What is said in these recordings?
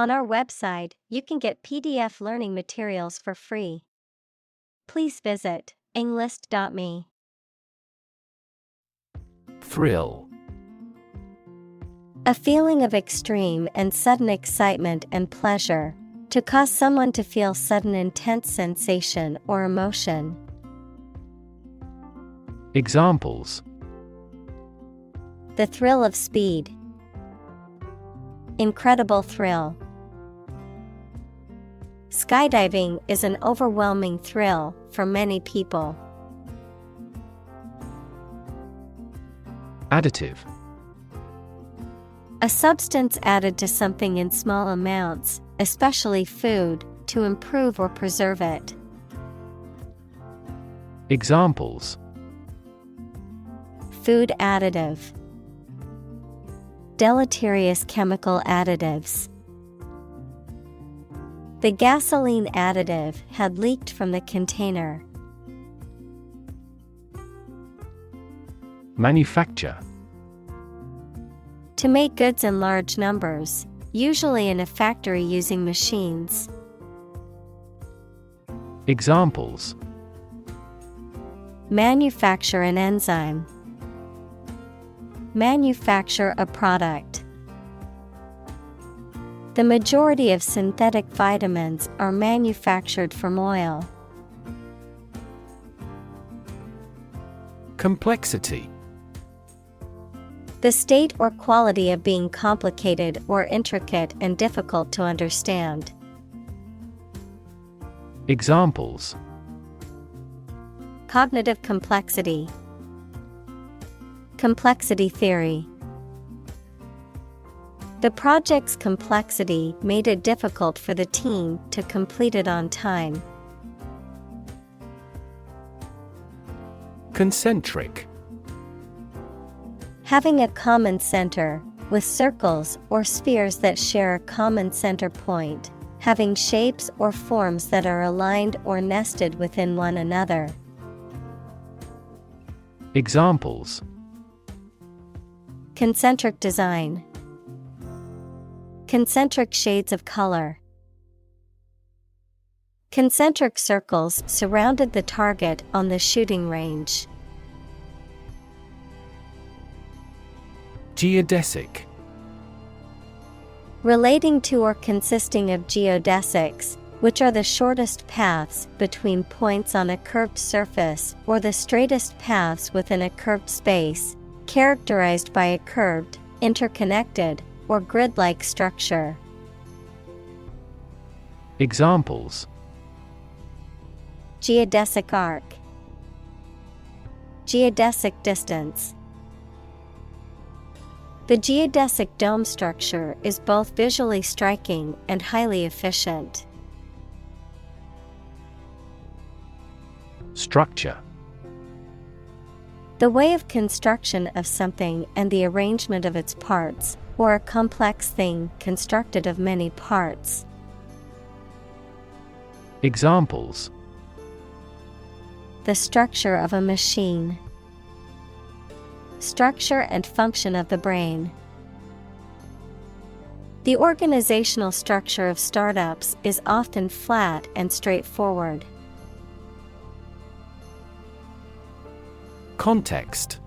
On our website, you can get PDF learning materials for free. Please visit englist.me. Thrill. A feeling of extreme and sudden excitement and pleasure, to cause someone to feel sudden intense sensation or emotion. Examples: The thrill of speed. Incredible thrill. Skydiving is an overwhelming thrill for many people. Additive. A substance added to something in small amounts, especially food, to improve or preserve it. Examples: Food additive. Deleterious chemical additives. The gasoline additive had leaked from the container. Manufacture. To make goods in large numbers, usually in a factory using machines. Examples: Manufacture an enzyme. Manufacture a product. The majority of synthetic vitamins are manufactured from oil. Complexity. The state or quality of being complicated or intricate and difficult to understand. Examples: Cognitive complexity. Complexity theory. The project's complexity made it difficult for the team to complete it on time. Concentric. Having a common center, with circles or spheres that share a common center point, having shapes or forms that are aligned or nested within one another. Examples: Concentric design. Concentric shades of color. Concentric circles surrounded the target on the shooting range. Geodesic. Relating to or consisting of geodesics, which are the shortest paths between points on a curved surface or the straightest paths within a curved space, characterized by a curved, interconnected, or grid-like structure. Examples: Geodesic arc. Geodesic distance. The geodesic dome structure is both visually striking and highly efficient. Structure. The way of construction of something and the arrangement of its parts, or a complex thing constructed of many parts. Examples: The structure of a machine. Structure and function of the brain. The organizational structure of startups is often flat and straightforward. Context.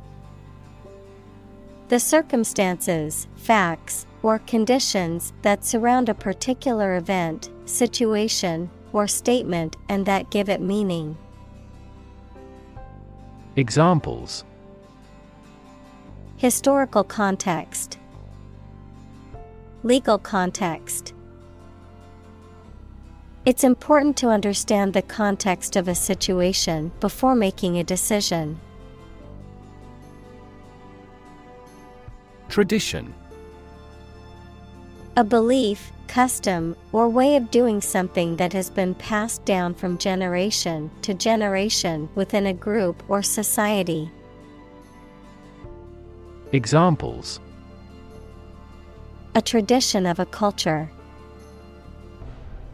The circumstances, facts, or conditions that surround a particular event, situation, or statement and that give it meaning. Examples: Historical context. Legal context. It's important to understand the context of a situation before making a decision. Tradition. A belief, custom, or way of doing something that has been passed down from generation to generation within a group or society. Examples: A tradition of a culture.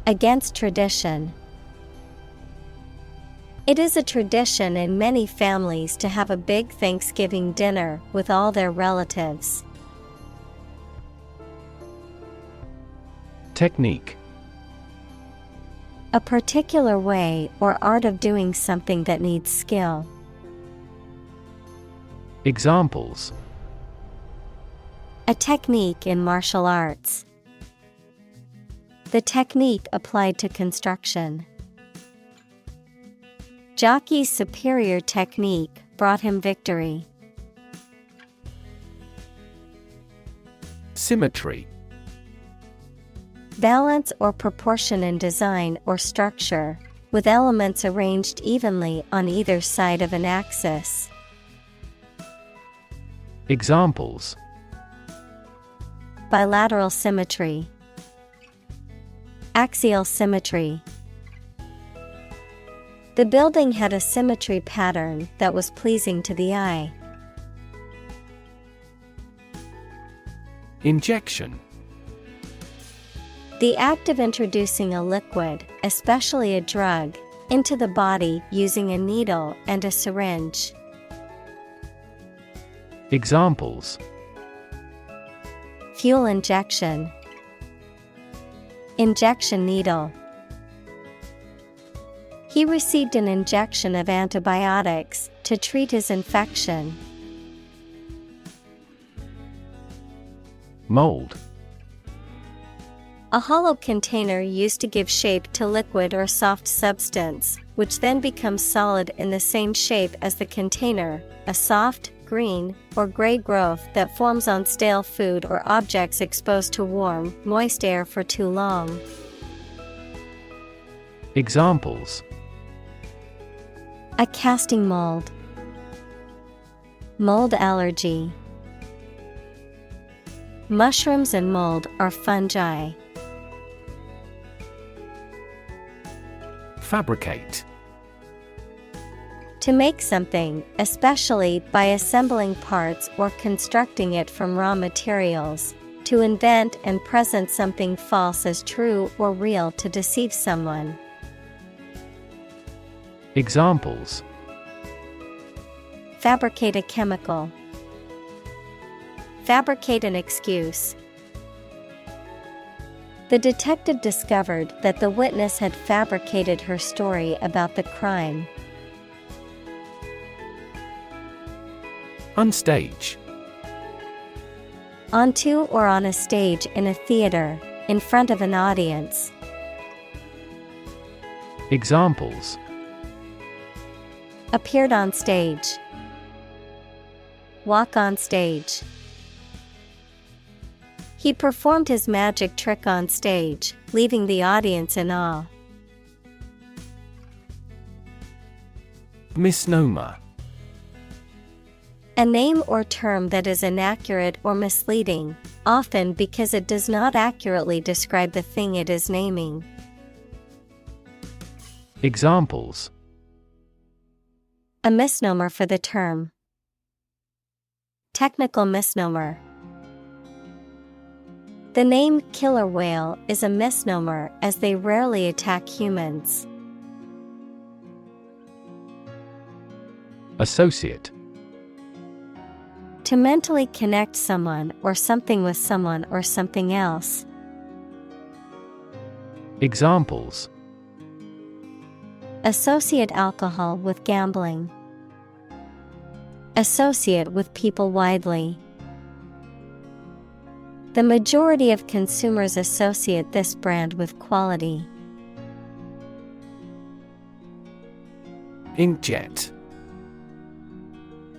Against tradition. It is a tradition in many families to have a big Thanksgiving dinner with all their relatives. Technique. A particular way or art of doing something that needs skill. Examples. A technique in martial arts. The technique applied to construction. Jockey's superior technique brought him victory. Symmetry. Balance or proportion in design or structure, with elements arranged evenly on either side of an axis. Examples. Bilateral symmetry. Axial symmetry. The building had a symmetry pattern that was pleasing to the eye. Injection. The act of introducing a liquid, especially a drug, into the body using a needle and a syringe. Examples. Fuel injection. Injection needle. He received an injection of antibiotics to treat his infection. Mold. A hollow container used to give shape to liquid or soft substance, which then becomes solid in the same shape as the container, a soft, green, or gray growth that forms on stale food or objects exposed to warm, moist air for too long. Examples. A casting mold. Mold allergy. Mushrooms and mold are fungi. Fabricate. To make something, especially by assembling parts or constructing it from raw materials. To invent and present something false as true or real to deceive someone. Examples. Fabricate a chemical. Fabricate an excuse. The detective discovered that the witness had fabricated her story about the crime. Unstage. Onto or on a stage in a theater, in front of an audience. Examples. Appeared on stage. Walk on stage. He performed his magic trick on stage, leaving the audience in awe. Misnomer. A name or term that is inaccurate or misleading, often because it does not accurately describe the thing it is naming. Examples. A misnomer for the term. Technical misnomer. The name killer whale is a misnomer as they rarely attack humans. Associate. To mentally connect someone or something with someone or something else. Examples. Associate alcohol with gambling. Associate with people widely. The majority of consumers associate this brand with quality. Inkjet.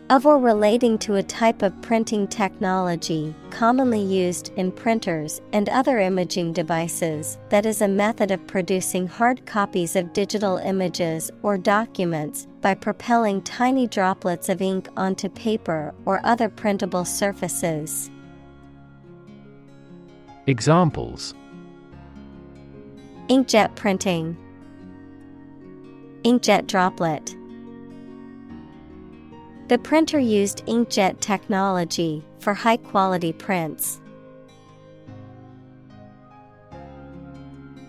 Of or relating to a type of printing technology commonly used in printers and other imaging devices that is a method of producing hard copies of digital images or documents by propelling tiny droplets of ink onto paper or other printable surfaces. Examples. Inkjet printing. Inkjet droplet. The printer used inkjet technology for high-quality prints.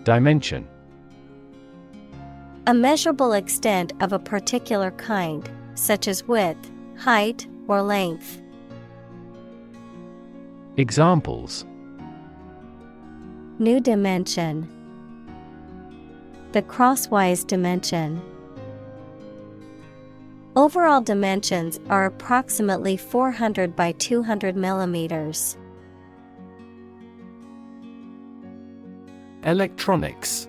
Dimension. A measurable extent of a particular kind, such as width, height, or length. Examples. New dimension. The crosswise dimension. Overall dimensions are approximately 400 by 200 millimeters. Electronics.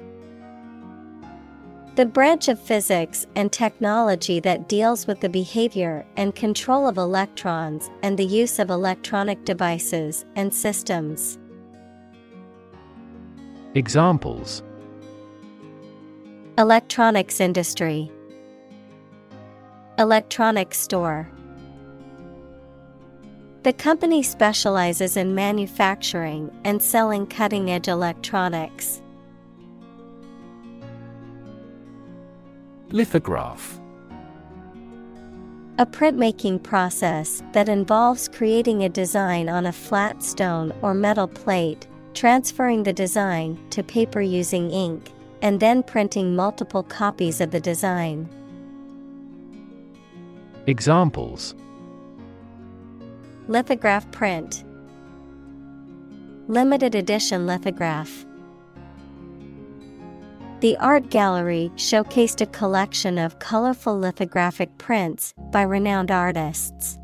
The branch of physics and technology that deals with the behavior and control of electrons and the use of electronic devices and systems. Examples: Electronics industry. Electronics store. The company specializes in manufacturing and selling cutting-edge electronics. Lithograph. A printmaking process that involves creating a design on a flat stone or metal plate, transferring the design to paper using ink, and then printing multiple copies of the design. Examples: Lithograph print. Limited edition lithograph. The art gallery showcased a collection of colorful lithographic prints by renowned artists.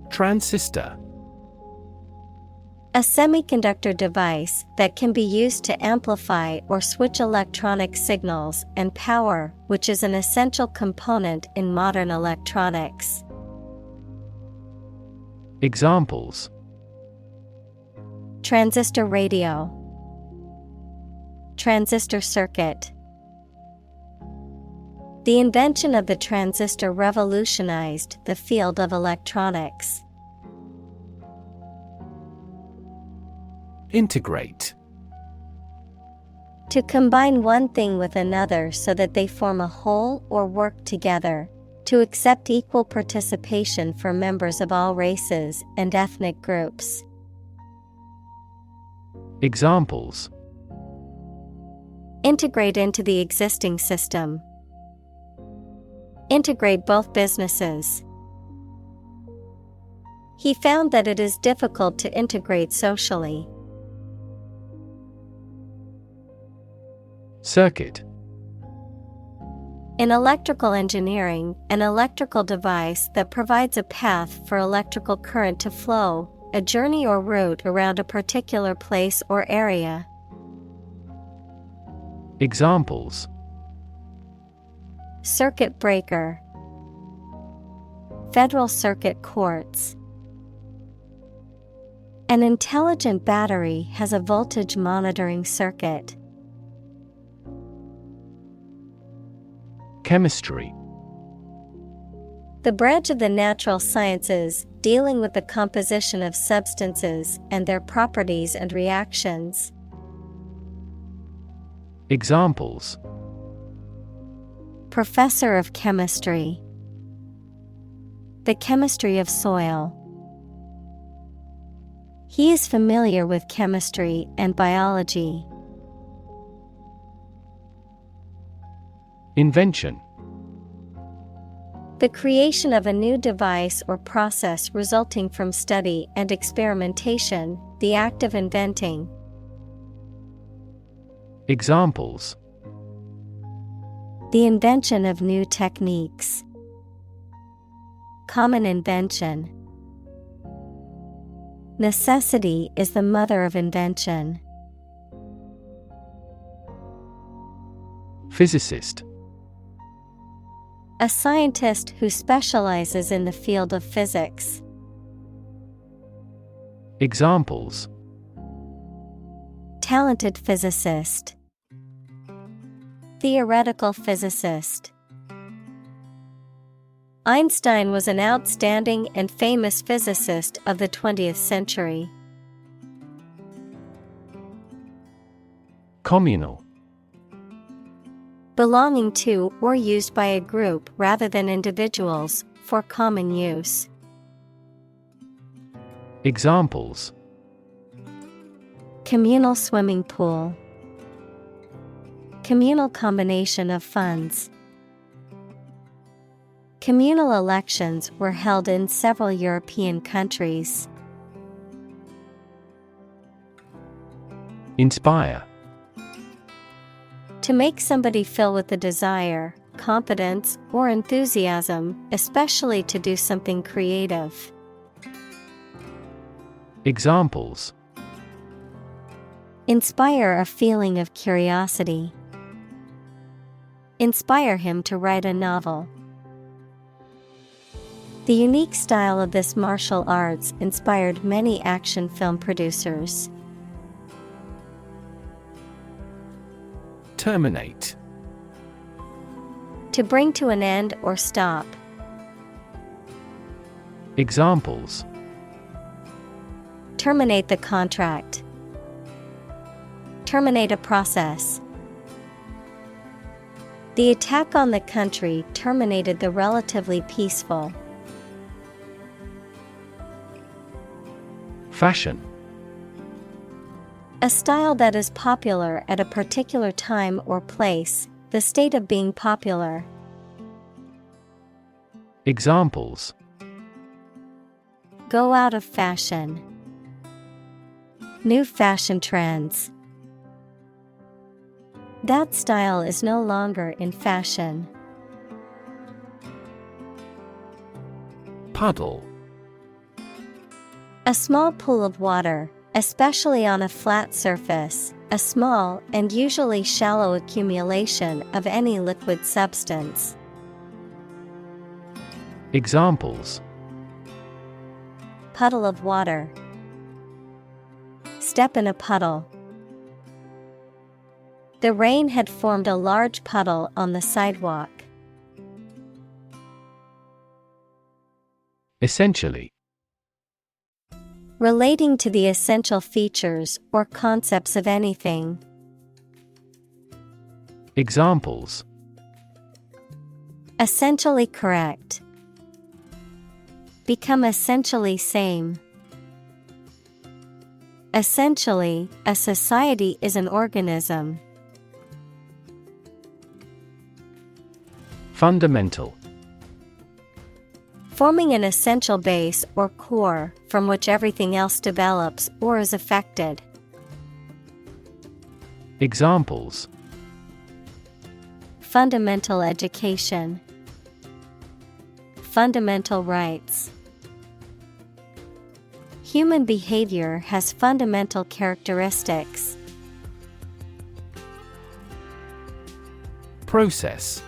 Transistor. A semiconductor device that can be used to amplify or switch electronic signals and power, which is an essential component in modern electronics. Examples: Transistor radio. Transistor circuit. The invention of the transistor revolutionized the field of electronics. Integrate. To combine one thing with another so that they form a whole or work together. To accept equal participation for members of all races and ethnic groups. Examples: Integrate into the existing system. Integrate both businesses. He found that it is difficult to integrate socially. Circuit. In electrical engineering, an electrical device that provides a path for electrical current to flow, a journey or route around a particular place or area. Examples: Circuit breaker. Federal Circuit courts. An intelligent battery has a voltage monitoring circuit. Chemistry. The branch of the natural sciences dealing with the composition of substances and their properties and reactions. Examples: Professor of chemistry. The chemistry of soil. He is familiar with chemistry and biology. Invention. The creation of a new device or process resulting from study and experimentation, the act of inventing. Examples: The invention of new techniques. Common invention. Necessity is the mother of invention. Physicist. A scientist who specializes in the field of physics. Examples: Talented physicist. Theoretical physicist. Einstein was an outstanding and famous physicist of the 20th century. Communal. Belonging to or used by a group rather than individuals, for common use. Examples: Communal swimming pool. Communal combination of funds. Communal elections were held in several European countries. Inspire. To make somebody feel with the desire, confidence, or enthusiasm, especially to do something creative. Examples: Inspire a feeling of curiosity. Inspire him to write a novel. The unique style of this martial arts inspired many action film producers. Terminate. To bring to an end or stop. Examples: Terminate the contract. Terminate a process. The attack on the country terminated the relatively peaceful. Fashion. A style that is popular at a particular time or place, the state of being popular. Examples: Go out of fashion. New fashion trends. That style is no longer in fashion. Puddle. A small pool of water, especially on a flat surface, a small and usually shallow accumulation of any liquid substance. Examples: Puddle of water. Step in a puddle. The rain had formed a large puddle on the sidewalk. Essentially. Relating to the essential features or concepts of anything. Examples: Essentially correct. Become essentially same. Essentially, a society is an organism. Fundamental. Forming an essential base or core from which everything else develops or is affected. Examples: Fundamental education. Fundamental rights. Human behavior has fundamental characteristics. Process.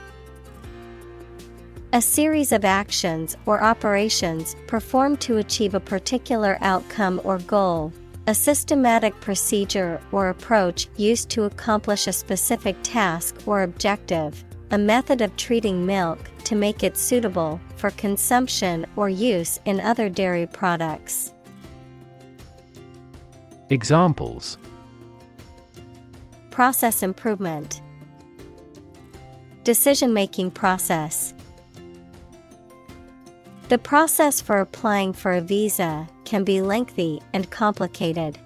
A series of actions or operations performed to achieve a particular outcome or goal. A systematic procedure or approach used to accomplish a specific task or objective. A method of treating milk to make it suitable for consumption or use in other dairy products. Examples: Process improvement. Decision-making process. The process for applying for a visa can be lengthy and complicated.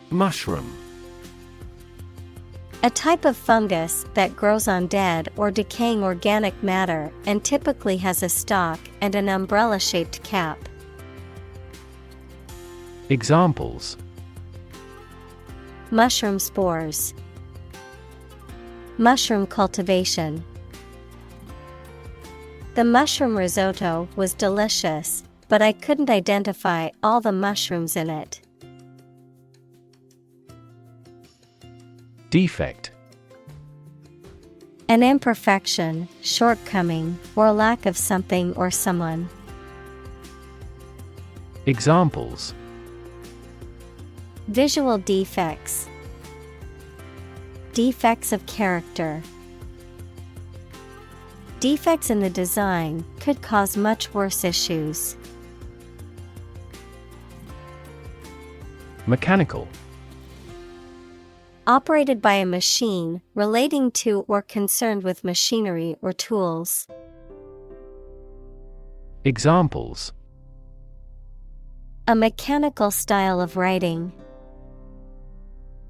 Mushroom. A type of fungus that grows on dead or decaying organic matter and typically has a stalk and an umbrella-shaped cap. Examples: Mushroom spores. Mushroom cultivation. The mushroom risotto was delicious, but I couldn't identify all the mushrooms in it. Defect. An imperfection, shortcoming, or lack of something or someone. Examples: Visual defects. Defects of character. Defects in the design could cause much worse issues. Mechanical. Operated by a machine, relating to or concerned with machinery or tools. Examples: A mechanical style of writing.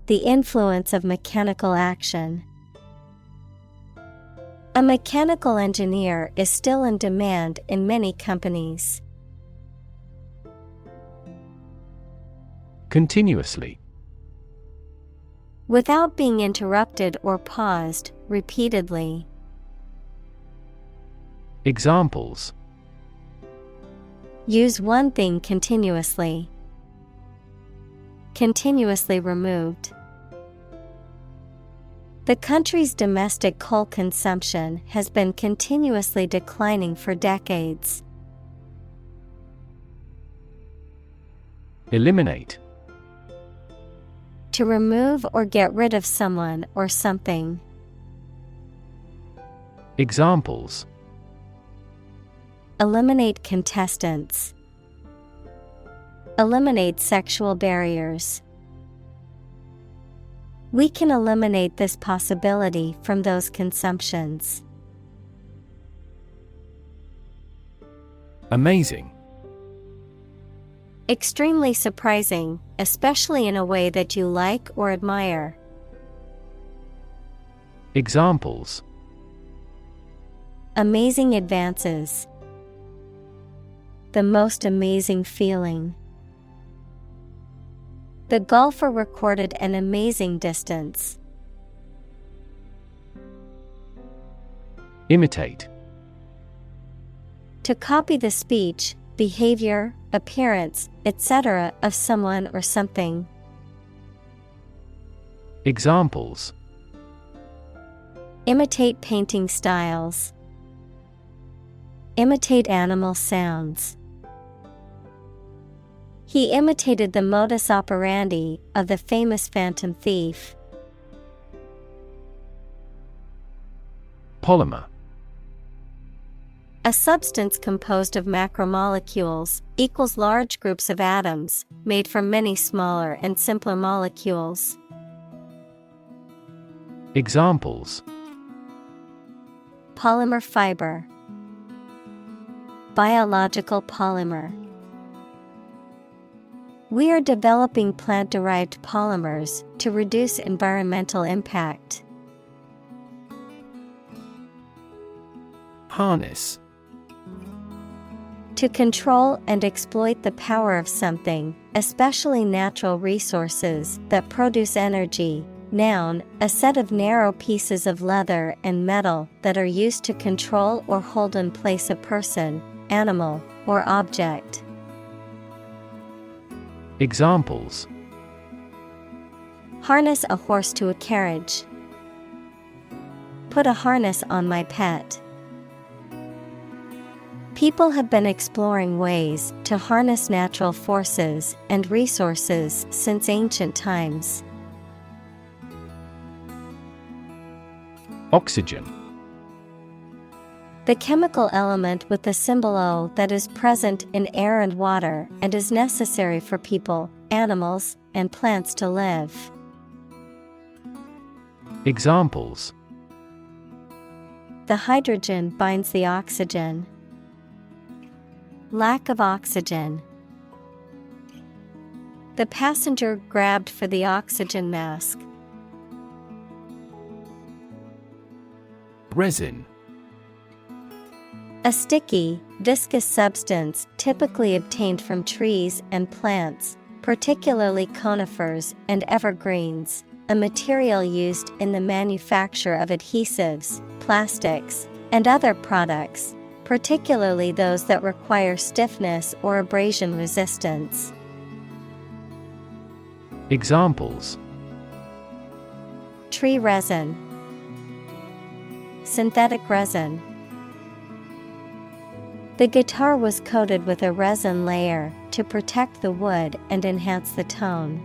The influence of mechanical action. A mechanical engineer is still in demand in many companies. Continuously. Without being interrupted or paused, repeatedly. Examples: Use one thing continuously. Continuously removed. The country's domestic coal consumption has been continuously declining for decades. Eliminate. To remove or get rid of someone or something. Examples: Eliminate contestants. Eliminate sexual barriers. We can eliminate this possibility from those consumptions. Amazing. Extremely surprising, especially in a way that you like or admire. Examples: Amazing advances. The most amazing feeling. The golfer recorded an amazing distance. Imitate. To copy the speech, behavior, appearance, etc. of someone or something. Examples: Imitate painting styles. Imitate animal sounds. He imitated the modus operandi of the famous phantom thief. Polymer. A substance composed of macromolecules, equals large groups of atoms, made from many smaller and simpler molecules. Examples: Polymer fiber. Biological polymer. We are developing plant-derived polymers to reduce environmental impact. Harness. To control and exploit the power of something, especially natural resources that produce energy. Noun, a set of narrow pieces of leather and metal that are used to control or hold in place a person, animal, or object. Examples: Harness a horse to a carriage. Put a harness on my pet. People have been exploring ways to harness natural forces and resources since ancient times. Oxygen. The chemical element with the symbol O that is present in air and water and is necessary for people, animals, and plants to live. Examples: The hydrogen binds the oxygen. Lack of oxygen. The passenger grabbed for the oxygen mask. Resin. A sticky, viscous substance typically obtained from trees and plants, particularly conifers and evergreens, a material used in the manufacture of adhesives, plastics, and other products, particularly those that require stiffness or abrasion resistance. Examples: Tree resin. Synthetic resin. The guitar was coated with a resin layer to protect the wood and enhance the tone.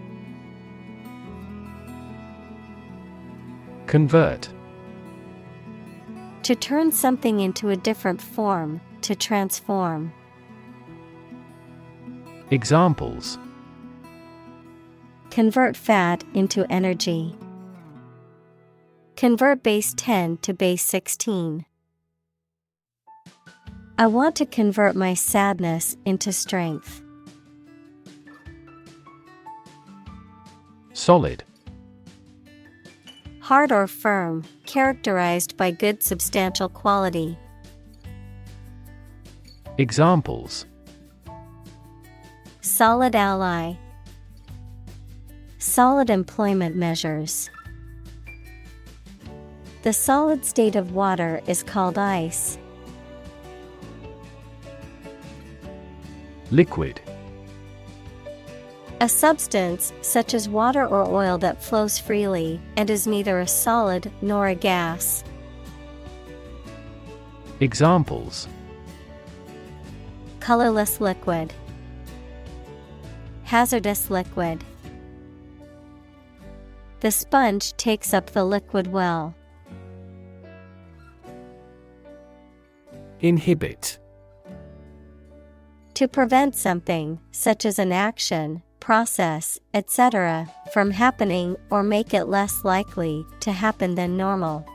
Convert. To turn something into a different form, to transform. Examples: Convert fat into energy. Convert base 10 to base 16. I want to convert my sadness into strength. Solid. Hard or firm, characterized by good substantial quality. Examples: Solid ally. Solid employment measures. The solid state of water is called ice. Liquid. A substance, such as water or oil, that flows freely, and is neither a solid nor a gas. Examples: Colorless liquid. Hazardous liquid. The sponge takes up the liquid well. Inhibit. To prevent something, such as an action, process, etc., from happening or make it less likely to happen than normal.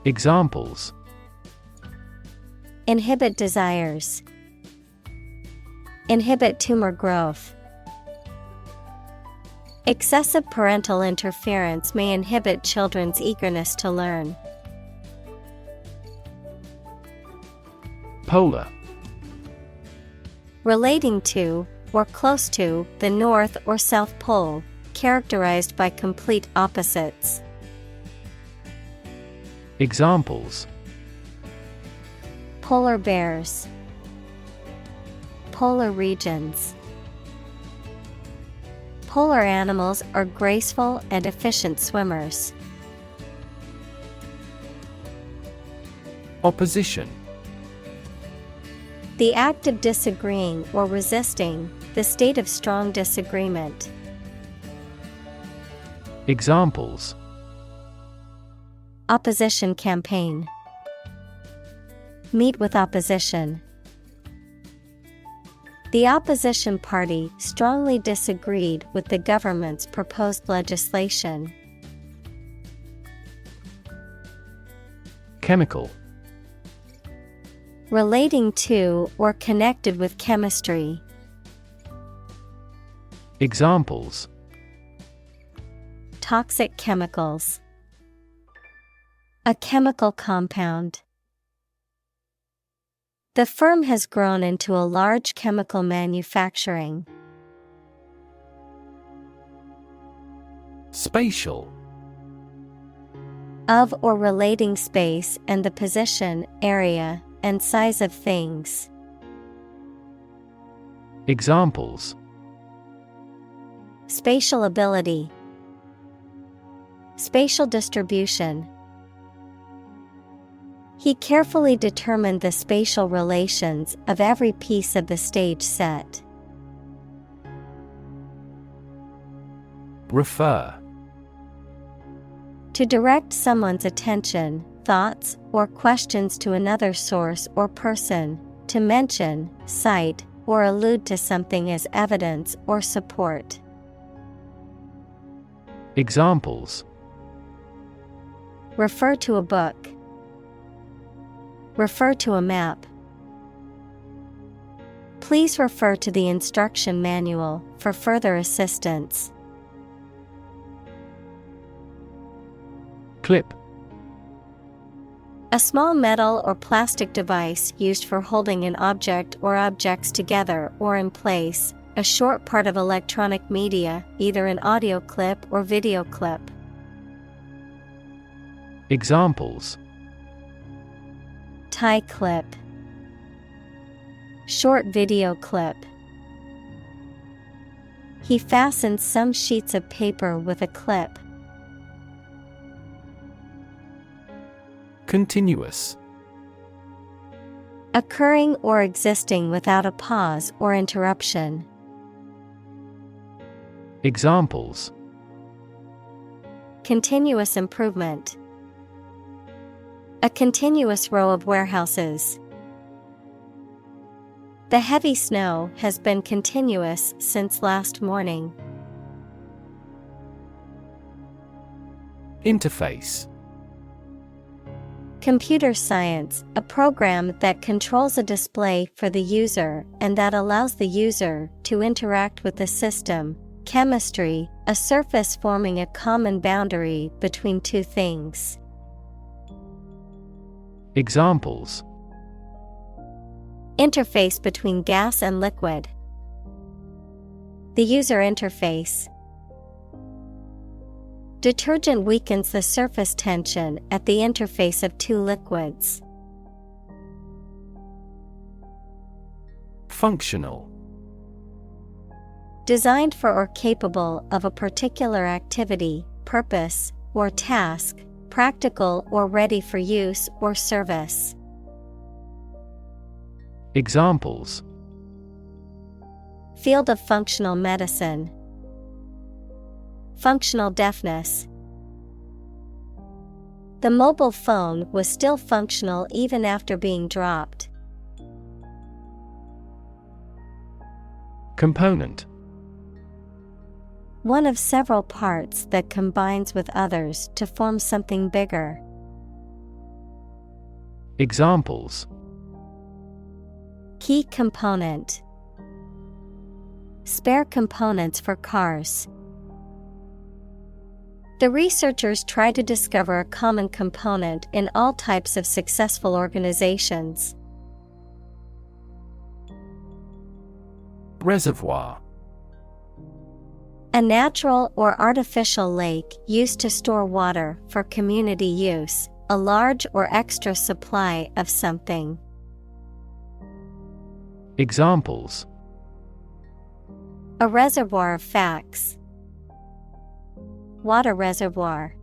Examples: Inhibit desires. Inhibit tumor growth. Excessive parental interference may inhibit children's eagerness to learn. Polar. Relating to, or close to, the North or South Pole, characterized by complete opposites. Examples: Polar bears. Polar regions. Polar animals are graceful and efficient swimmers. Opposition. The act of disagreeing or resisting, the state of strong disagreement. Examples: Opposition campaign. Meet with opposition. The opposition party strongly disagreed with the government's proposed legislation. Chemical. Relating to or connected with chemistry. Examples: Toxic chemicals. A chemical compound. The firm has grown into a large chemical manufacturing. Spatial. Of or relating space and the position, area, and size of things. Examples: Spatial ability. Spatial distribution. He carefully determined the spatial relations of every piece of the stage set. Refer. To direct someone's attention, thoughts, or questions to another source or person, to mention, cite, or allude to something as evidence or support. Examples: Refer to a book. Refer to a map. Please refer to the instruction manual for further assistance. Clip. A small metal or plastic device used for holding an object or objects together or in place, a short part of electronic media, either an audio clip or video clip. Examples: Tie clip. Short video clip. He fastened some sheets of paper with a clip. Continuous. Occurring or existing without a pause or interruption. Examples: Continuous improvement. A continuous row of warehouses. The heavy snow has been continuous since last morning. Interface. Computer science, a program that controls a display for the user and that allows the user to interact with the system. Chemistry, a surface forming a common boundary between two things. Examples: Interface between gas and liquid. The user interface. Detergent weakens the surface tension at the interface of two liquids. Functional. Designed for or capable of a particular activity, purpose, or task, practical or ready for use or service. Examples: Field of functional medicine. Functional deafness. The mobile phone was still functional even after being dropped. Component. One of several parts that combines with others to form something bigger. Examples: Key component. Spare components for cars. The researchers try to discover a common component in all types of successful organizations. Reservoir. A natural or artificial lake used to store water for community use, a large or extra supply of something. Examples: A reservoir of facts. Water reservoir.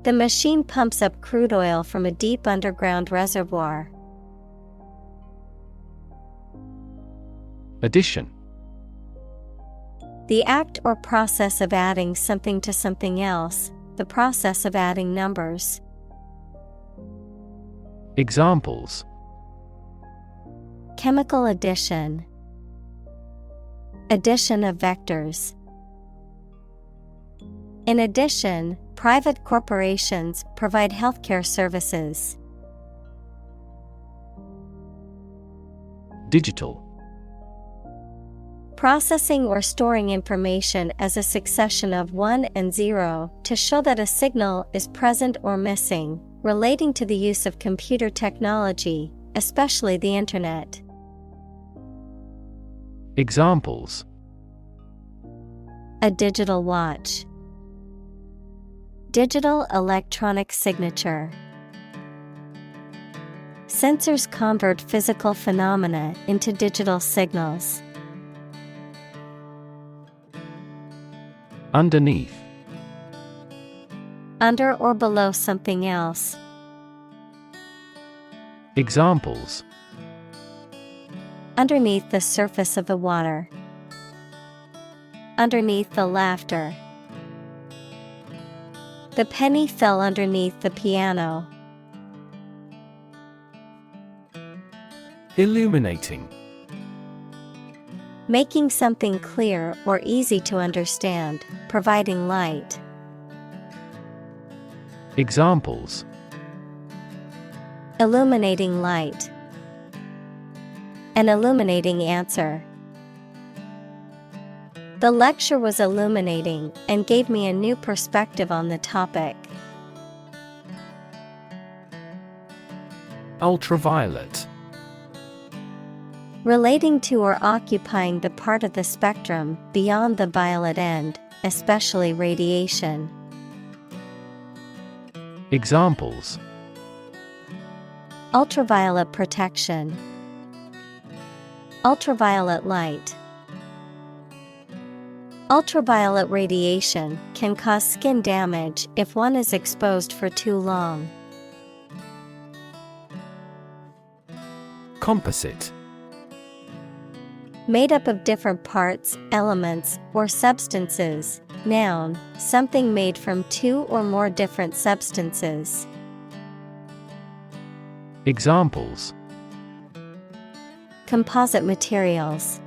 The machine pumps up crude oil from a deep underground reservoir. Addition. The act or process of adding something to something else, the process of adding numbers. Examples: Chemical addition. Addition of vectors. In addition, private corporations provide healthcare services. Digital. Processing or storing information as a succession of 1 and 0 to show that a signal is present or missing, relating to the use of computer technology, especially the Internet. Examples: A digital watch. Digital electronic signature. Sensors convert physical phenomena into digital signals. Underneath. Under or below something else. Examples: Underneath the surface of the water. Underneath the laughter. The penny fell underneath the piano. Illuminating. Making something clear or easy to understand, providing light. Examples: Illuminating light. An illuminating answer. The lecture was illuminating and gave me a new perspective on the topic. Ultraviolet. Relating to or occupying the part of the spectrum beyond the violet end, especially radiation. Examples: Ultraviolet protection. Ultraviolet light. Ultraviolet radiation can cause skin damage if one is exposed for too long. Composite. Made up of different parts, elements, or substances. Noun, something made from two or more different substances. Examples: Composite materials.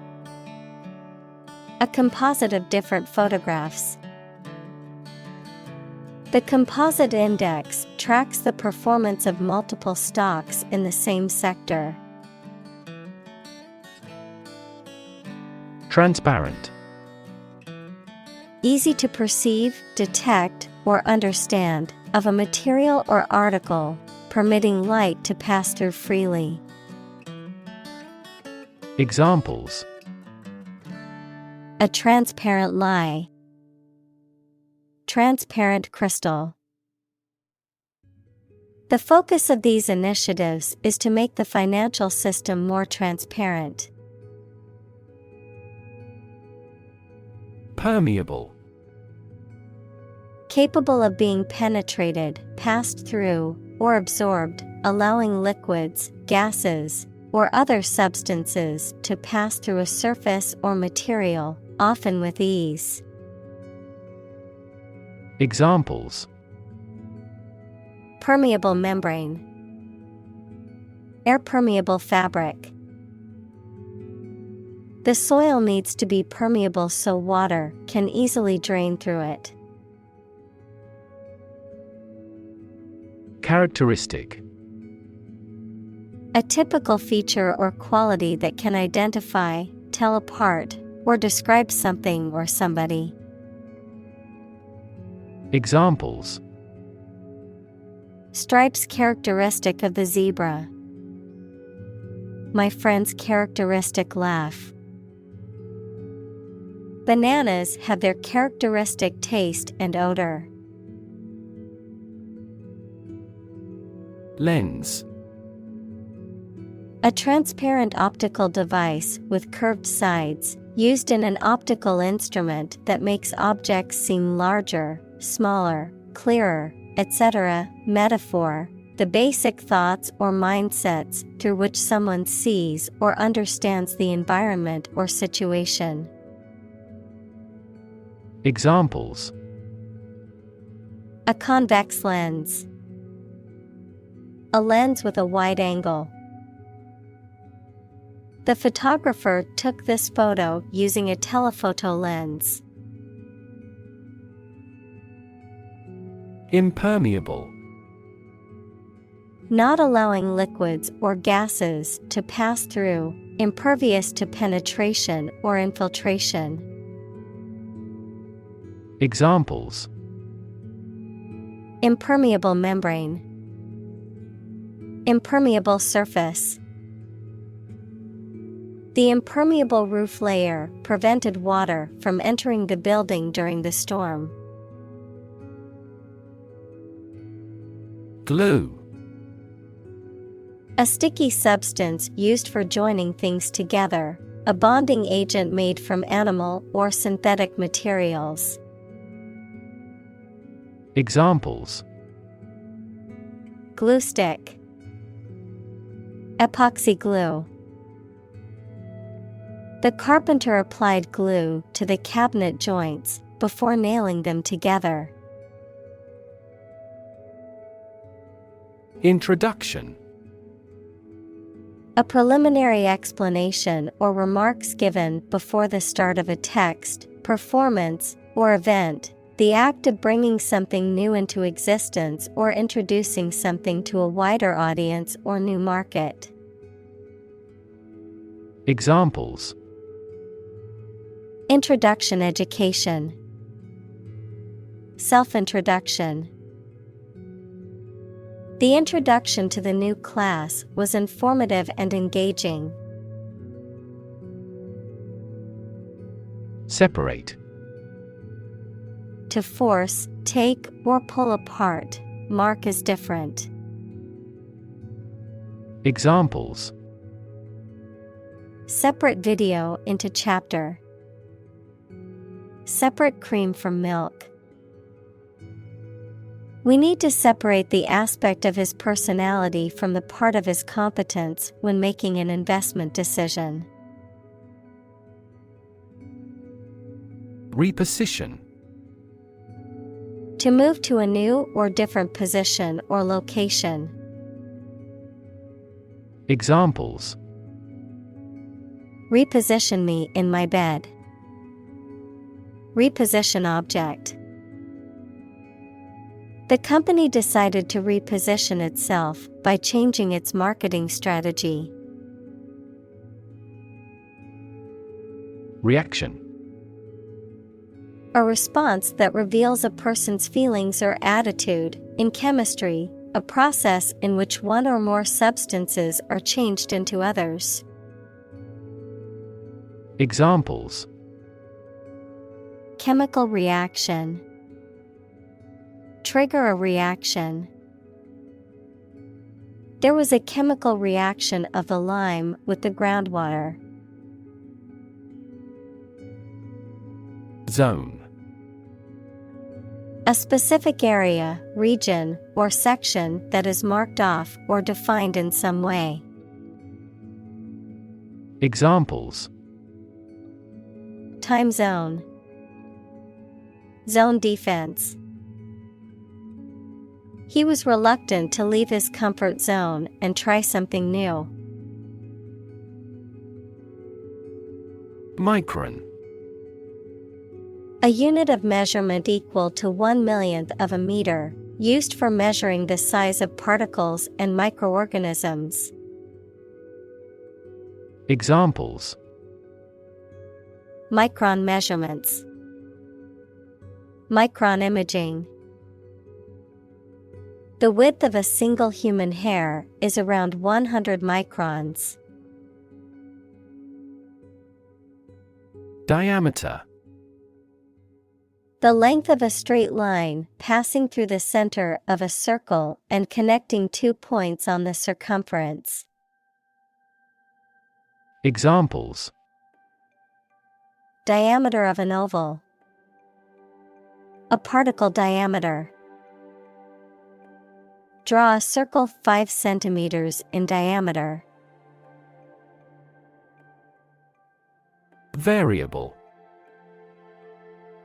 A composite of different photographs. The composite index tracks the performance of multiple stocks in the same sector. Transparent. Easy to perceive, detect, or understand, of a material or article, permitting light to pass through freely. Examples: A transparent lie. Transparent crystal. The focus of these initiatives is to make the financial system more transparent. Permeable. Capable of being penetrated, passed through, or absorbed, allowing liquids, gases, or other substances to pass through a surface or material, often with ease. Examples: permeable membrane, air permeable fabric. The soil needs to be permeable so water can easily drain through it. Characteristic. A typical feature or quality that can identify, tell apart, or describe something or somebody. Examples: stripes characteristic of the zebra. My friend's characteristic laugh. Bananas have their characteristic taste and odor. Lens. A transparent optical device with curved sides, used in an optical instrument that makes objects seem larger, smaller, clearer, etc. Metaphor: the basic thoughts or mindsets through which someone sees or understands the environment or situation. Examples: a convex lens. A lens with a wide angle. The photographer took this photo using a telephoto lens. Impermeable. Not allowing liquids or gases to pass through, impervious to penetration or infiltration. Examples: impermeable membrane, impermeable surface. The impermeable roof layer prevented water from entering the building during the storm. Glue. A sticky substance used for joining things together, a bonding agent made from animal or synthetic materials. Examples: glue stick, epoxy glue. The carpenter applied glue to the cabinet joints before nailing them together. Introduction. A preliminary explanation or remarks given before the start of a text, performance, or event. The act of bringing something new into existence or introducing something to a wider audience or new market. Examples: introduction education, self-introduction. The introduction to the new class was informative and engaging. Separate. To force, take, or pull apart, mark as different. Examples: separate video into chapter. Separate cream from milk. We need to separate the aspect of his personality from the part of his competence when making an investment decision. Reposition. To move to a new or different position or location. Examples: reposition me in my bed. Reposition object. The company decided to reposition itself by changing its marketing strategy. Reaction. A response that reveals a person's feelings or attitude. In chemistry, a process in which one or more substances are changed into others. Examples: chemical reaction. Trigger a reaction. There was a chemical reaction of the lime with the groundwater. Zone. A specific area, region, or section that is marked off or defined in some way. Examples: Time zone. Zone defense. He was reluctant to leave his comfort zone and try something new. Micron. A unit of measurement equal to 1/1,000,000th of a meter, used for measuring the size of particles and microorganisms. Examples: Micron measurements. Micron imaging. The width of a single human hair is around 100 microns. Diameter. The length of a straight line passing through the center of a circle and connecting 2 points on the circumference. Examples: Diameter of an oval. A particle diameter. Draw a circle 5 centimeters in diameter. Variable.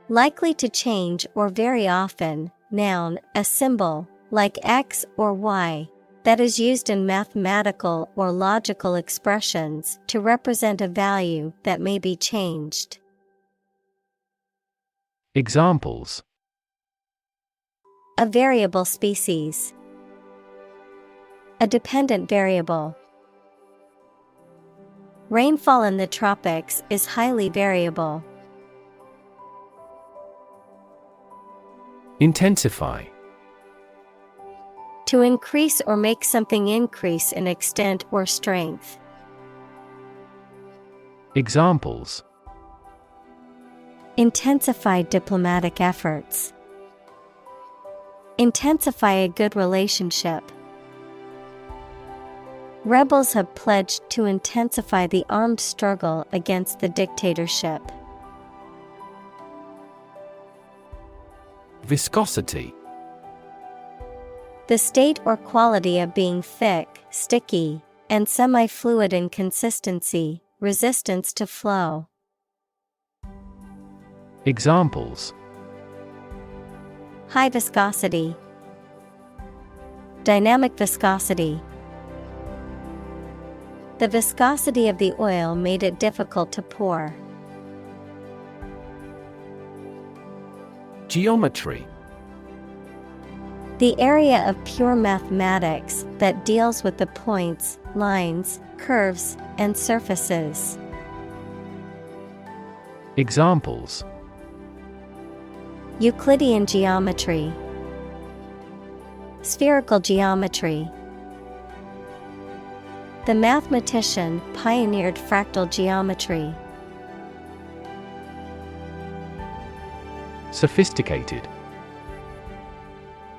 Likely to change or vary often, noun, a symbol, like X or Y, that is used in mathematical or logical expressions to represent a value that may be changed. Examples: A variable species. A dependent variable. Rainfall in the tropics is highly variable. Intensify. To increase or make something increase in extent or strength. Examples: Intensify diplomatic efforts. Intensify a good relationship. Rebels have pledged to intensify the armed struggle against the dictatorship. Viscosity. The state or quality of being thick, sticky, and semi-fluid in consistency, resistance to flow. Examples: High viscosity. Dynamic viscosity. The viscosity of the oil made it difficult to pour. Geometry. The area of pure mathematics that deals with the points, lines, curves, and surfaces. Examples: Euclidean geometry. Spherical geometry. The mathematician pioneered fractal geometry. Sophisticated.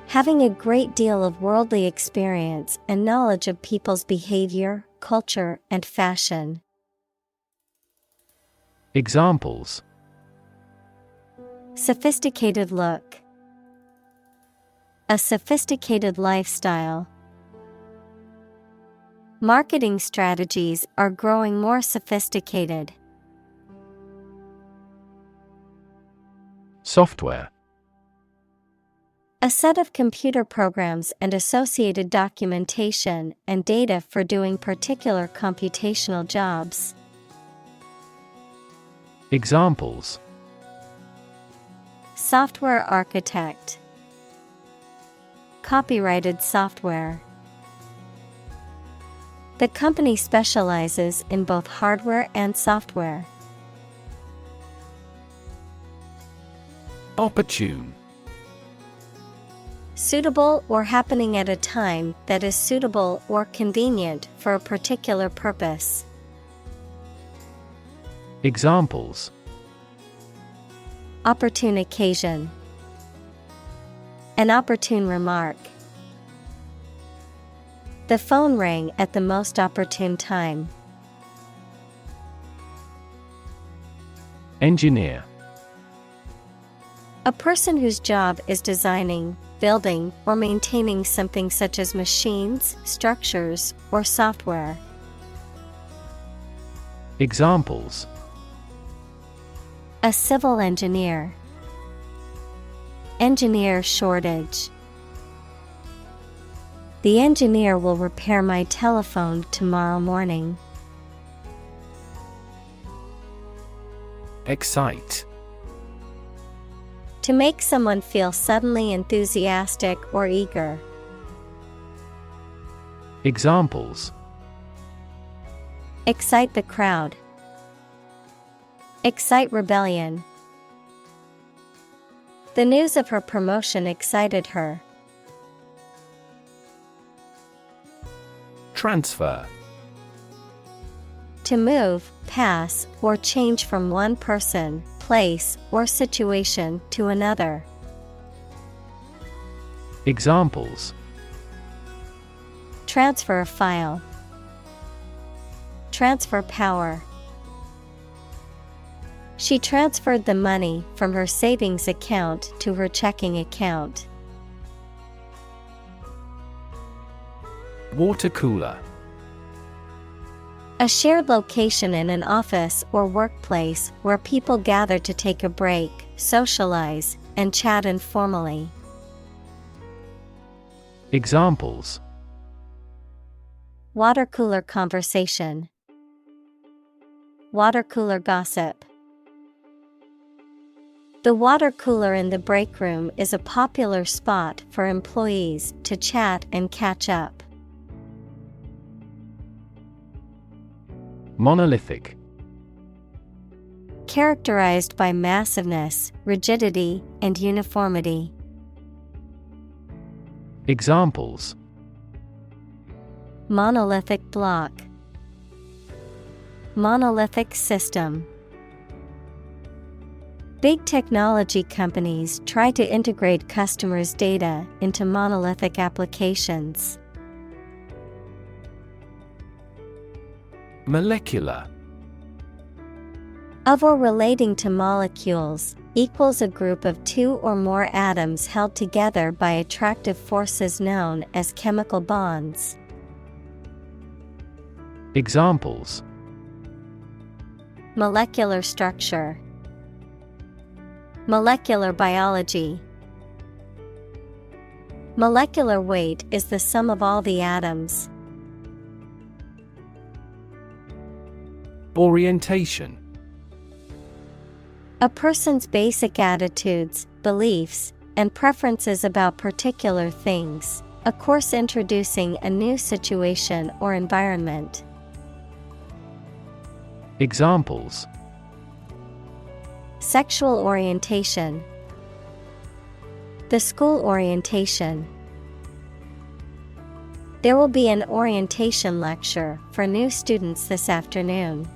Having a great deal of worldly experience and knowledge of people's behavior, culture, and fashion. Examples: Sophisticated look. A sophisticated lifestyle. Marketing strategies are growing more sophisticated. Software. A set of computer programs and associated documentation and data for doing particular computational jobs. Examples: Software architect. Copyrighted software. The company specializes in both hardware and software. Opportune. Suitable or happening at a time that is suitable or convenient for a particular purpose. Opportune occasion. An opportune remark. The phone rang at the most opportune time. Engineer. A person whose job is designing, building, or maintaining something such as machines, structures, or software. Examples: A civil engineer. Engineer shortage. The engineer will repair my telephone tomorrow morning. Excite. To make someone feel suddenly enthusiastic or eager. Examples: Excite the crowd. Excite rebellion. The news of her promotion excited her. Transfer. To move, pass, or change from one person, place, or situation to another. Examples: Transfer a file. Transfer power. She transferred the money from her savings account to her checking account. Water cooler. A shared location in an office or workplace where people gather to take a break, socialize, and chat informally. Examples: Water cooler conversation. Water cooler gossip. The water cooler in the break room is a popular spot for employees to chat and catch up. Monolithic. Characterized by massiveness, rigidity, and uniformity. Examples: Monolithic block. Monolithic system. Big technology companies try to integrate customers' data into monolithic applications. Molecular. Of or relating to molecules, equals a group of two or more atoms held together by attractive forces known as chemical bonds. Examples: Molecular structure. Molecular biology. Molecular weight is the sum of all the atoms. Orientation. A person's basic attitudes, beliefs, and preferences about particular things. A course introducing a new situation or environment. Examples: Sexual orientation. The school orientation. There will be an orientation lecture for new students this afternoon.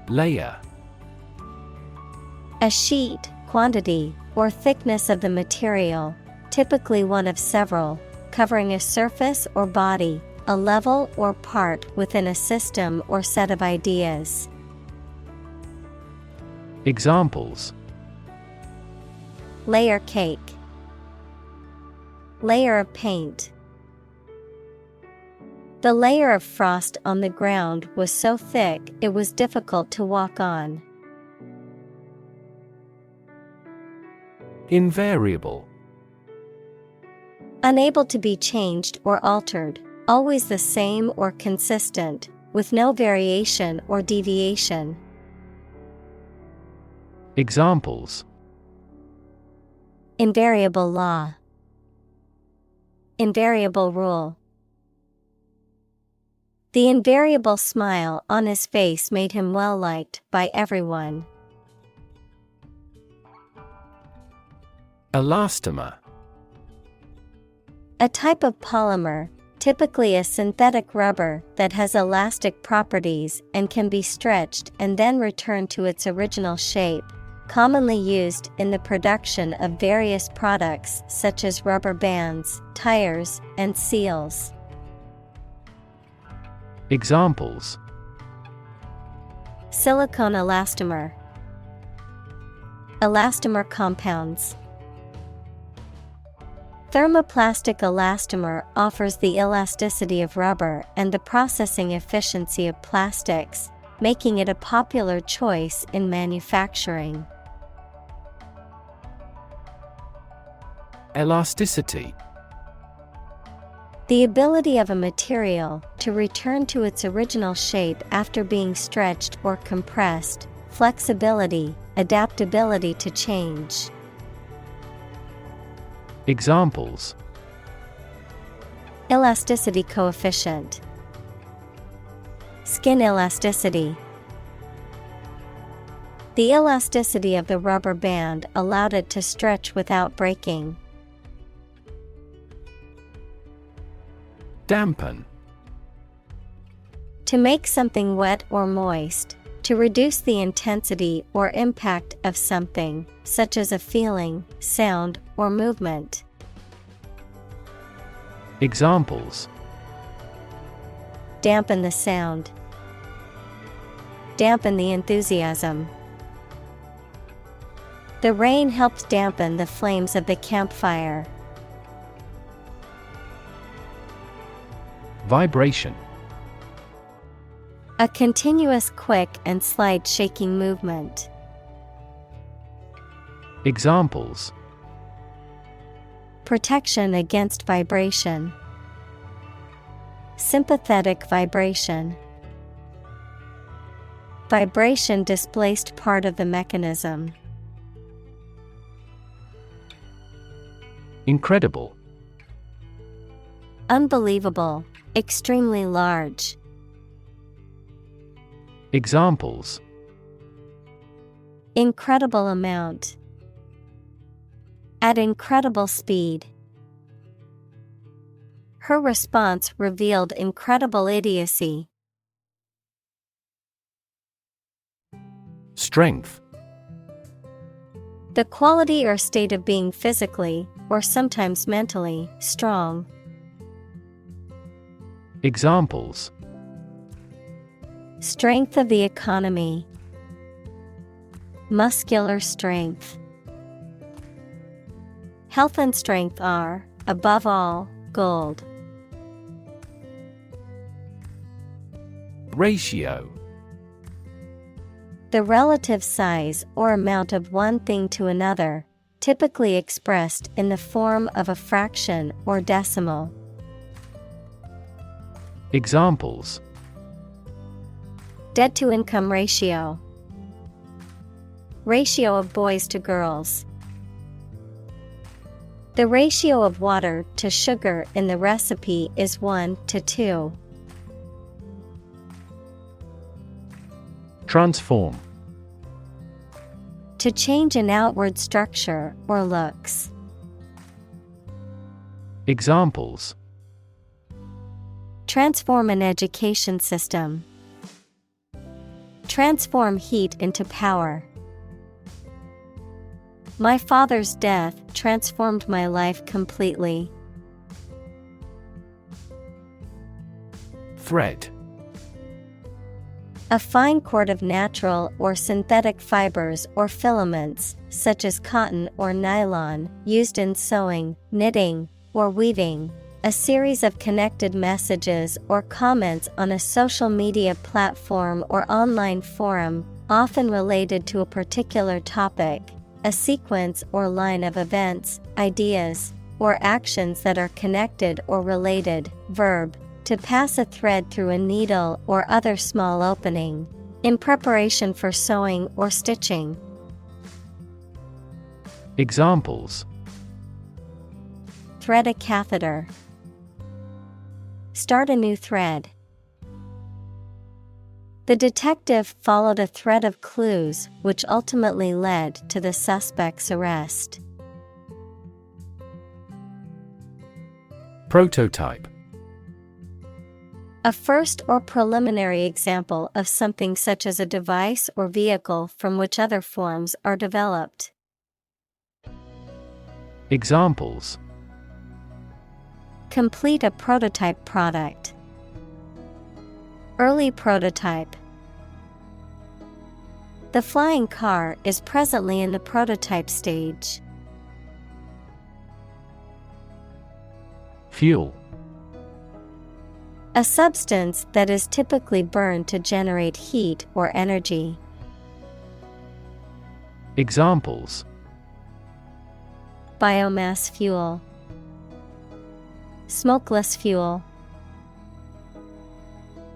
Layer. A sheet, quantity, or thickness of the material, typically one of several, covering a surface or body, a level or part within a system or set of ideas. Examples: Layer cake. Layer of paint. The layer of frost on the ground was so thick it was difficult to walk on. Invariable. Unable to be changed or altered, always the same or consistent, with no variation or deviation. Examples: Invariable law. Invariable rule. The invariable smile on his face made him well liked by everyone. Elastomer. A type of polymer, typically a synthetic rubber that has elastic properties and can be stretched and then returned to its original shape, commonly used in the production of various products such as rubber bands, tires, and seals. Examples: Silicone elastomer, elastomer compounds. Thermoplastic elastomer offers the elasticity of rubber and the processing efficiency of plastics, making it a popular choice in manufacturing. Elasticity. The ability of a material to return to its original shape after being stretched or compressed, flexibility, adaptability to change. Examples: Elasticity coefficient, skin elasticity. The elasticity of the rubber band allowed it to stretch without breaking. Dampen. To make something wet or moist, to reduce the intensity or impact of something, such as a feeling, sound, or movement. Examples: Dampen the sound, dampen the enthusiasm. The rain helped dampen the flames of the campfire. Vibration. A continuous quick and slight shaking movement. Examples: Protection against vibration, sympathetic vibration. Vibration displaced part of the mechanism. Incredible. Unbelievable, extremely large. Examples: Incredible amount, at incredible speed. Her response revealed incredible idiocy. Strength. The quality or state of being physically, or sometimes mentally, strong. Examples: Strength of the economy, muscular strength. Health and strength are, above all, gold. Ratio. The relative size or amount of one thing to another, typically expressed in the form of a fraction or decimal. Examples: Debt-to-income ratio, ratio of boys to girls. The ratio of water to sugar in the recipe is 1:2. Transform. To change an outward structure or looks. Examples: Transform an education system. Transform heat into power. My father's death transformed my life completely. Thread. A fine cord of natural or synthetic fibers or filaments, such as cotton or nylon, used in sewing, knitting, or weaving. A series of connected messages or comments on a social media platform or online forum, often related to a particular topic. A sequence or line of events, ideas, or actions that are connected or related. Verb. To pass a thread through a needle or other small opening, in preparation for sewing or stitching. Examples: Thread a catheter. Start a new thread. The detective followed a thread of clues which ultimately led to the suspect's arrest. Prototype. A first or preliminary example of something such as a device or vehicle from which other forms are developed. Examples: Complete a prototype product. Early prototype. The flying car is presently in the prototype stage. Fuel. A substance that is typically burned to generate heat or energy. Examples: Biomass fuel. Smokeless fuel.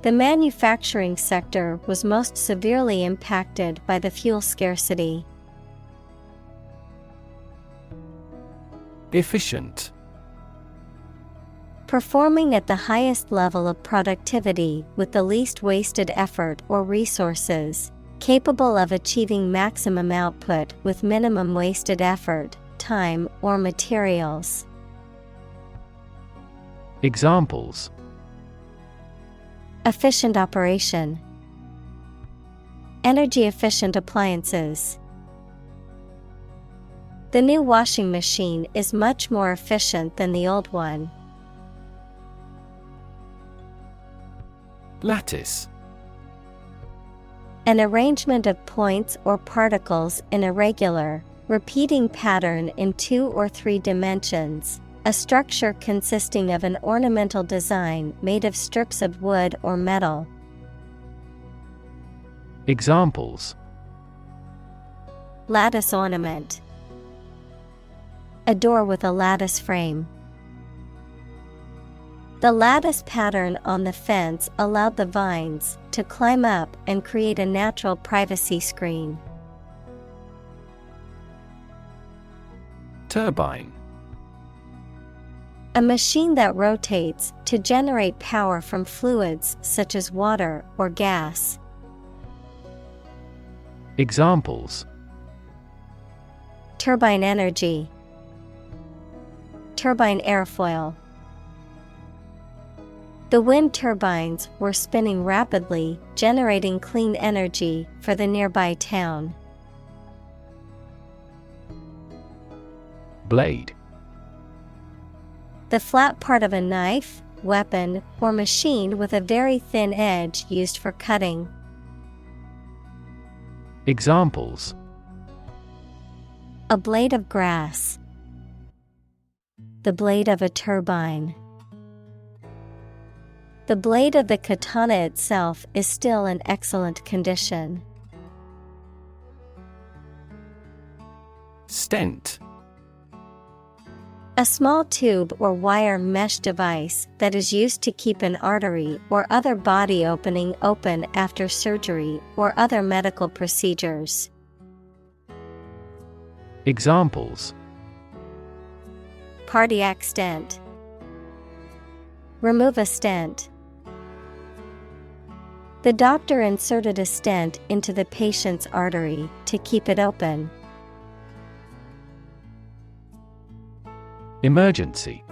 The manufacturing sector was most severely impacted by the fuel scarcity. Efficient. Performing at the highest level of productivity with the least wasted effort or resources, capable of achieving maximum output with minimum wasted effort, time, or materials. Examples: Efficient operation. Energy efficient appliances. The new washing machine is much more efficient than the old one. Lattice. An arrangement of points or particles in a regular, repeating pattern in 2 or 3 dimensions, a structure consisting of an ornamental design made of strips of wood or metal. Examples: Lattice ornament. A door with a lattice frame. The lattice pattern on the fence allowed the vines to climb up and create a natural privacy screen. Turbine. A machine that rotates to generate power from fluids such as water or gas. Examples: Turbine energy. Turbine airfoil. The wind turbines were spinning rapidly, generating clean energy for the nearby town. Blade. The flat part of a knife, weapon, or machine with a very thin edge used for cutting. Examples: A blade of grass. The blade of a turbine. The blade of the katana itself is still in excellent condition. Stent. A small tube or wire mesh device that is used to keep an artery or other body opening open after surgery or other medical procedures. Examples: Cardiac stent. Remove a stent. The doctor inserted a stent into the patient's artery to keep it open. Emergency.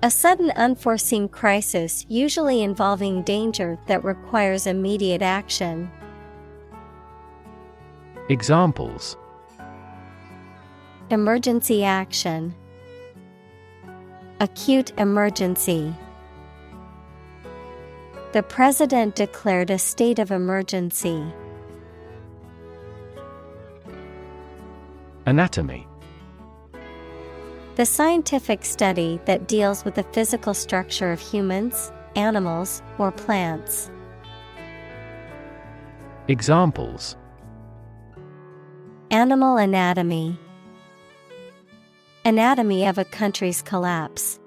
A sudden unforeseen crisis usually involving danger that requires immediate action. Examples: Emergency action. Acute emergency. The president declared a state of emergency. Anatomy. The scientific study that deals with the physical structure of humans, animals, or plants. Examples: Animal anatomy. Anatomy of a country's collapse.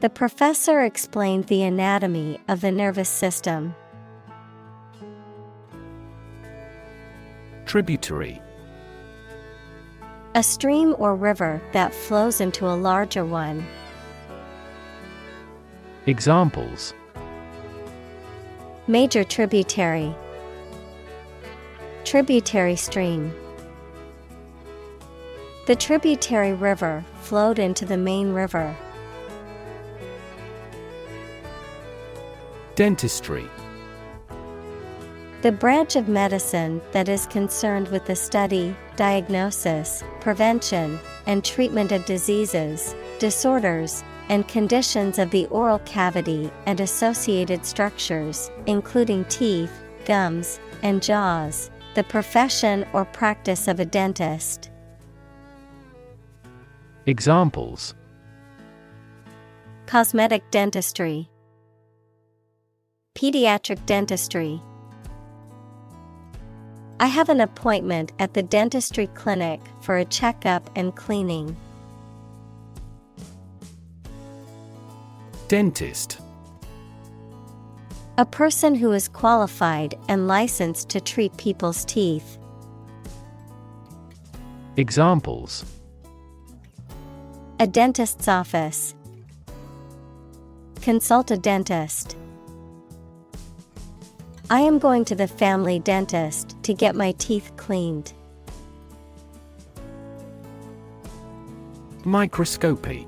The professor explained the anatomy of the nervous system. Tributary. A stream or river that flows into a larger one. Examples: Major tributary. Tributary stream. The tributary river flowed into the main river. Dentistry. The branch of medicine that is concerned with the study, diagnosis, prevention, and treatment of diseases, disorders, and conditions of the oral cavity and associated structures, including teeth, gums, and jaws. The profession or practice of a dentist. Examples: Cosmetic dentistry, pediatric dentistry. I have an appointment at the dentistry clinic for a checkup and cleaning. Dentist. A person who is qualified and licensed to treat people's teeth. Examples: A dentist's office. Consult a dentist. I am going to the family dentist to get my teeth cleaned. Microscopy.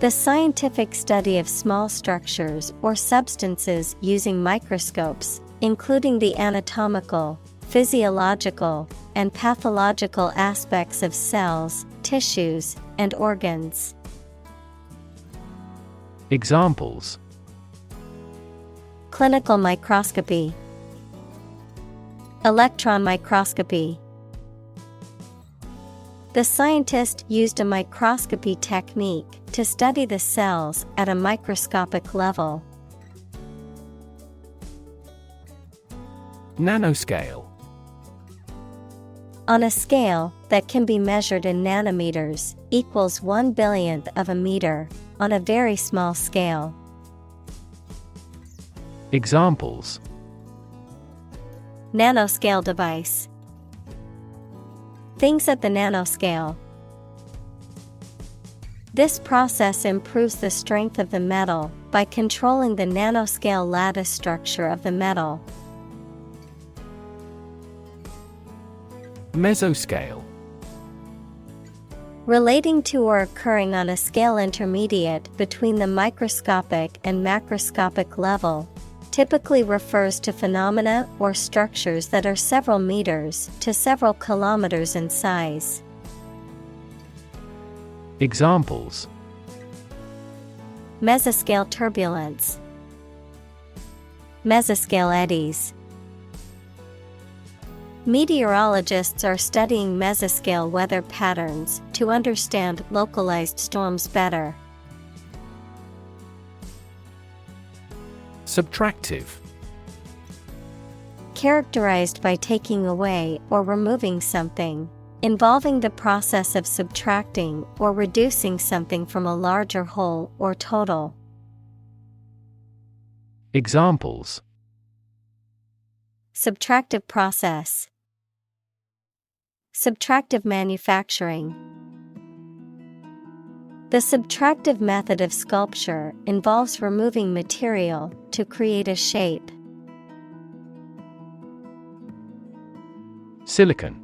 The scientific study of small structures or substances using microscopes, including the anatomical, physiological, and pathological aspects of cells, tissues, and organs. Examples: Clinical microscopy, electron microscopy. The scientist used a microscopy technique to study the cells at a microscopic level. Nanoscale. On a scale that can be measured in nanometers, equals 1/1000th of a meter, on a very small scale. Examples: Nanoscale device. Things at the nanoscale. This process improves the strength of the metal by controlling the nanoscale lattice structure of the metal. Mesoscale. Relating to or occurring on a scale intermediate between the microscopic and macroscopic level, typically refers to phenomena or structures that are several meters to several kilometers in size. Examples: Mesoscale turbulence. Mesoscale eddies. Meteorologists are studying mesoscale weather patterns to understand localized storms better. Subtractive. Characterized by taking away or removing something, involving the process of subtracting or reducing something from a larger whole or total. Examples: Subtractive process. Subtractive manufacturing. The subtractive method of sculpture involves removing material to create a shape. Silicon.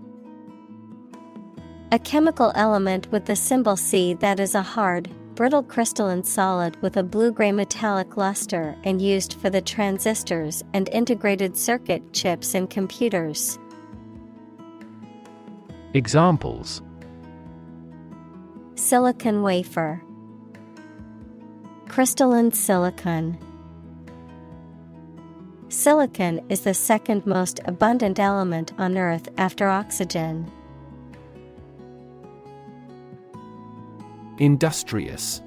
A chemical element with the symbol Si that is a hard, brittle crystalline solid with a blue-gray metallic luster and used for the transistors and integrated circuit chips in computers. Examples: Silicon wafer. Crystalline silicon. Silicon is the second most abundant element on Earth after oxygen. Industrious.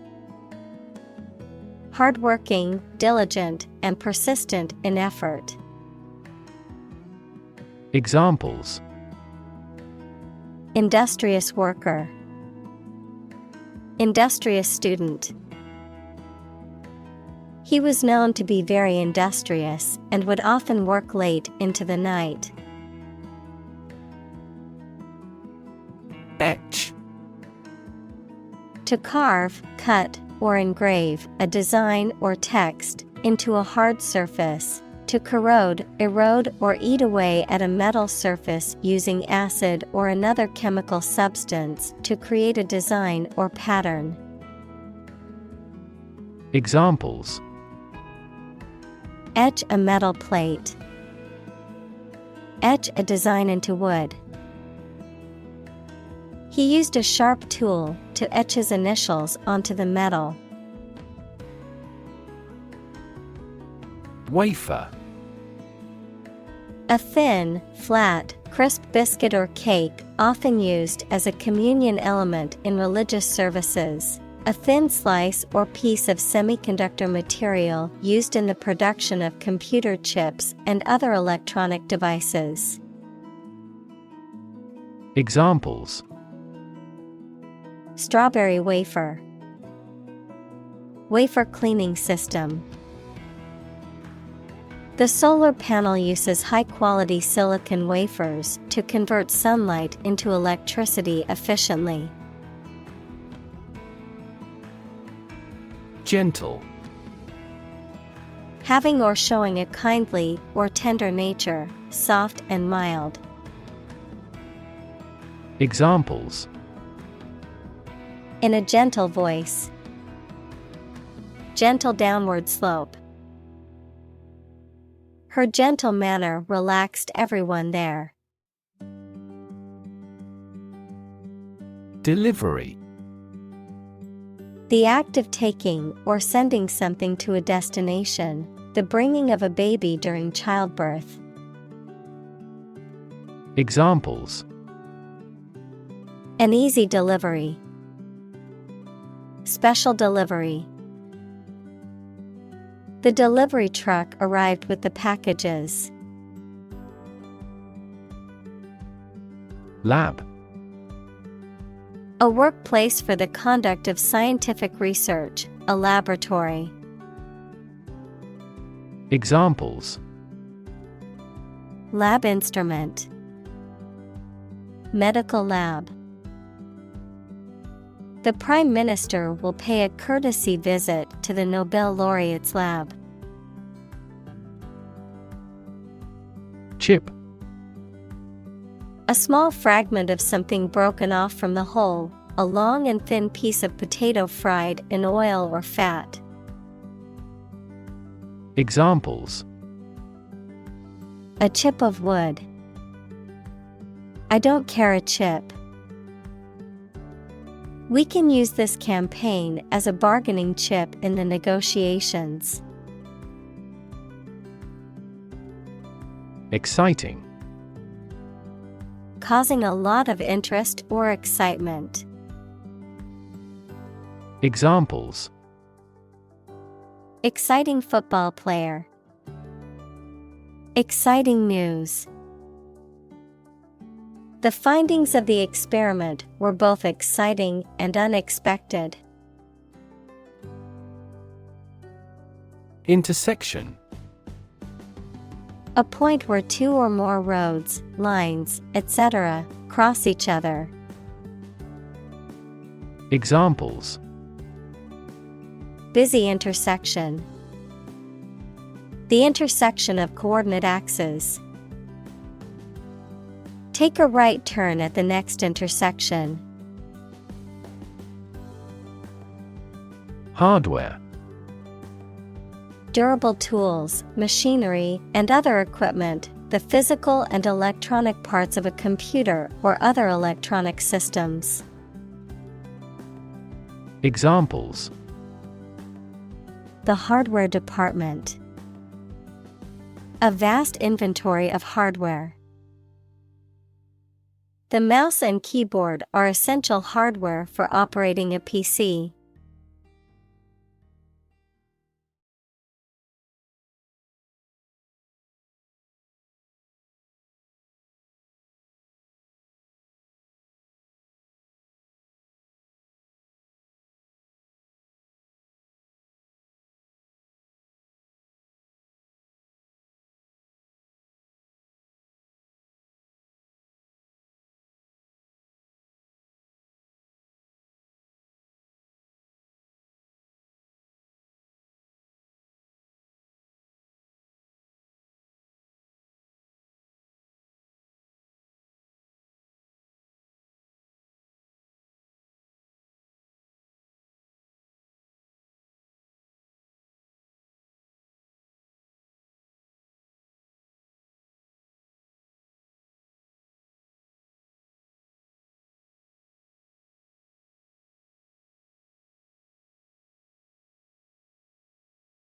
Hardworking, diligent, and persistent in effort. Examples: Industrious worker. Industrious student. He was known to be very industrious and would often work late into the night. Etch. To carve, cut, or engrave a design or text into a hard surface. To corrode, erode, or eat away at a metal surface using acid or another chemical substance to create a design or pattern. Examples: Etch a metal plate. Etch a design into wood. He used a sharp tool to etch his initials onto the metal. Wafer. A thin, flat, crisp biscuit or cake, often used as a communion element in religious services. A thin slice or piece of semiconductor material used in the production of computer chips and other electronic devices. Examples: Strawberry wafer. Wafer cleaning system. The solar panel uses high-quality silicon wafers to convert sunlight into electricity efficiently. Gentle. Having or showing a kindly or tender nature, soft and mild. Examples: In a gentle voice. Gentle downward slope. Her gentle manner relaxed everyone there. Delivery. The act of taking or sending something to a destination, the bringing of a baby during childbirth. Examples: An easy delivery. Special delivery. The delivery truck arrived with the packages. Lab. A workplace for the conduct of scientific research, a laboratory. Examples: Lab instrument. Medical lab. The Prime Minister will pay a courtesy visit to the Nobel laureate's lab. Chip. A small fragment of something broken off from the whole, a long and thin piece of potato fried in oil or fat. Examples: A chip of wood. I don't care a chip. We can use this campaign as a bargaining chip in the negotiations. Exciting. Causing a lot of interest or excitement. Examples: Exciting football player. Exciting news. The findings of the experiment were both exciting and unexpected. Intersection. A point where two or more roads, lines, etc., cross each other. Examples: Busy intersection. The intersection of coordinate axes. Take a right turn at the next intersection. Hardware. Durable tools, machinery, and other equipment, the physical and electronic parts of a computer or other electronic systems. Examples: The hardware department. A vast inventory of hardware. The mouse and keyboard are essential hardware for operating a PC.